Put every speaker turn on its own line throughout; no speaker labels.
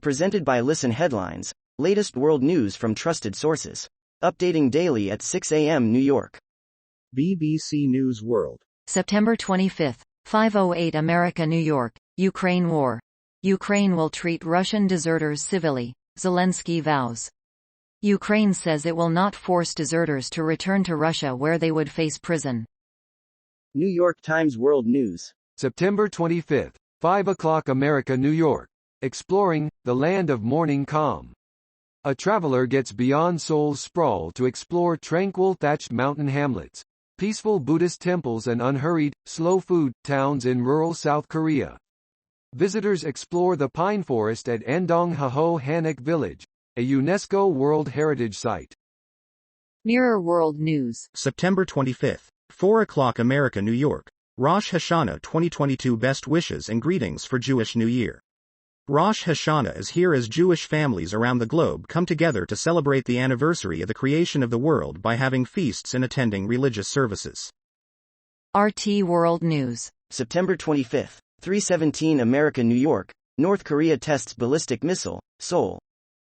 Presented by Listen Headlines, latest world news from trusted sources. Updating daily at 6 a.m. New York.
BBC News World.
September 25, 5:08 America, New York. Ukraine war. Ukraine will treat Russian deserters civilly, Zelensky vows. Ukraine says it will not force deserters to return to Russia where they would face prison.
New York Times World News.
September 25, 5 o'clock America, New York. Exploring the land of morning calm. A traveler gets beyond Seoul's sprawl to explore tranquil thatched mountain hamlets, peaceful Buddhist temples and unhurried, slow food towns in rural South Korea. Visitors explore the pine forest at Andong-Haho Hanok Village, a UNESCO World Heritage Site.
Mirror World News.
September 25, 4 o'clock America, New York. Rosh Hashanah 2022 best wishes and greetings for Jewish New Year. Rosh Hashanah is here as Jewish families around the globe come together to celebrate the anniversary of the creation of the world by having feasts and attending religious services.
RT World News.
September 25, 3:17 America, New York. North Korea tests ballistic missile, Seoul.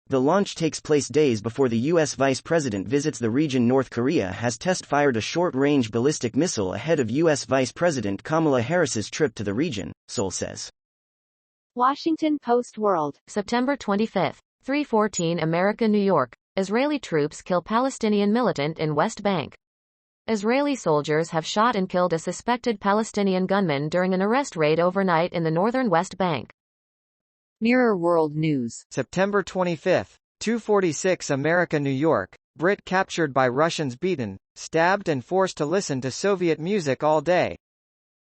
The launch takes place days before the U.S. Vice President visits the region. North Korea has test-fired a short-range ballistic missile ahead of U.S. Vice President Kamala Harris's trip to the region, Seoul says.
Washington Post World.
September 25, 3:14 America, New York. Israeli troops kill Palestinian militant in West Bank. Israeli soldiers have shot and killed a suspected Palestinian gunman during an arrest raid overnight in the northern West Bank.
Mirror World News.
September 25, 2:46 America, New York. Brit captured by Russians, beaten, stabbed and forced to listen to Soviet music all day.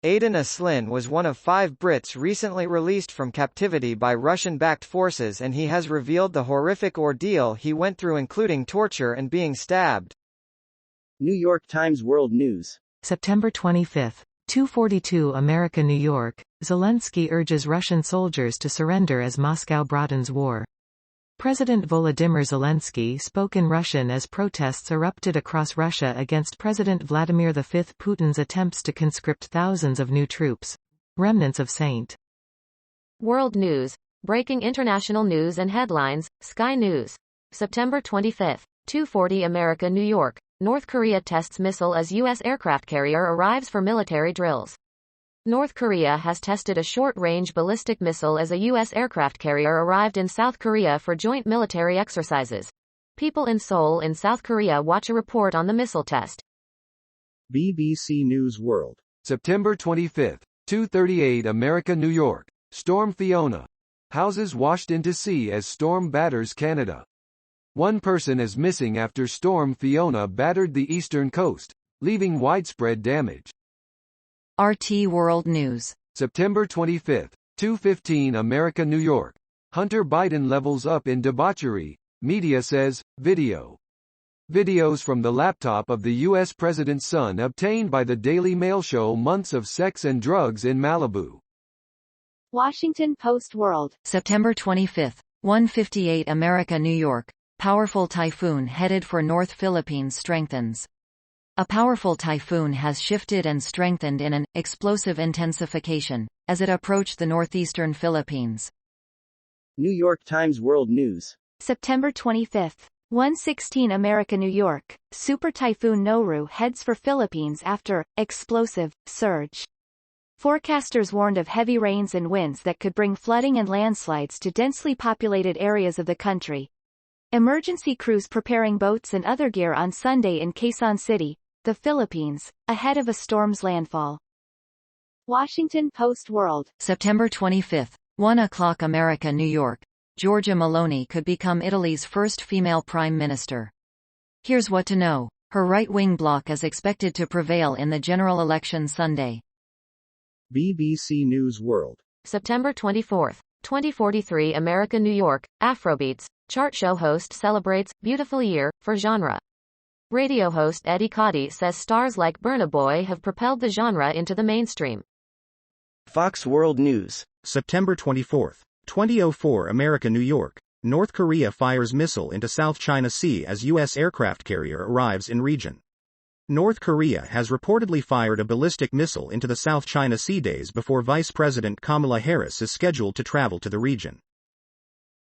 Aidan Aslin was one of 5 Brits recently released from captivity by Russian-backed forces, and he has revealed the horrific ordeal he went through, including torture and being stabbed.
New York Times World News.
September 25, 2:42 America, New York. Zelensky urges Russian soldiers to surrender as Moscow broadens war. President Volodymyr Zelensky spoke in Russian as protests erupted across Russia against President Vladimir V. Putin's attempts to conscript thousands of new troops. Remnants of St.
World News. Breaking international news and headlines, Sky News. September 25, 2:40 America, New York. North Korea tests missile as U.S. aircraft carrier arrives for military drills. North Korea has tested a short-range ballistic missile as a U.S. aircraft carrier arrived in South Korea for joint military exercises. People in Seoul in South Korea watch a report on the missile test.
BBC News World.
September 25, 2:38 America, New York. Storm Fiona. Houses washed into sea as storm batters Canada. One person is missing after Storm Fiona battered the eastern coast, leaving widespread damage.
RT World News.
September 25, 2:15 America, New York. Hunter Biden levels up in debauchery, media says. Video. Videos from the laptop of the U.S. president's son obtained by the Daily Mail show months of sex and drugs in Malibu.
Washington Post World.
September 25, 1:58 America, New York. Powerful typhoon headed for North Philippines strengthens. A powerful typhoon has shifted and strengthened in an explosive intensification as it approached the northeastern Philippines.
New York Times World News.
September 25, 1:16 America, New York. Super Typhoon Noru heads for Philippines after explosive surge. Forecasters warned of heavy rains and winds that could bring flooding and landslides to densely populated areas of the country. Emergency crews preparing boats and other gear on Sunday in Quezon City, the Philippines, ahead of a storm's landfall. Washington Post World.
September 25, 1 o'clock America, New York. Giorgia Meloni could become Italy's first female prime minister. Here's what to know. Her right-wing bloc is expected to prevail in the general election Sunday.
BBC News World.
September 24, 2043 America, New York. Afrobeats. Chart show host celebrates Beautiful Year for genre. Radio host Eddie Cody says stars like Burna Boy have propelled the genre into the mainstream.
Fox World News.
September 24, 2004 America, New York. North Korea fires missile into South China Sea as U.S. aircraft carrier arrives in region. North Korea has reportedly fired a ballistic missile into the South China Sea days before Vice President Kamala Harris is scheduled to travel to the region.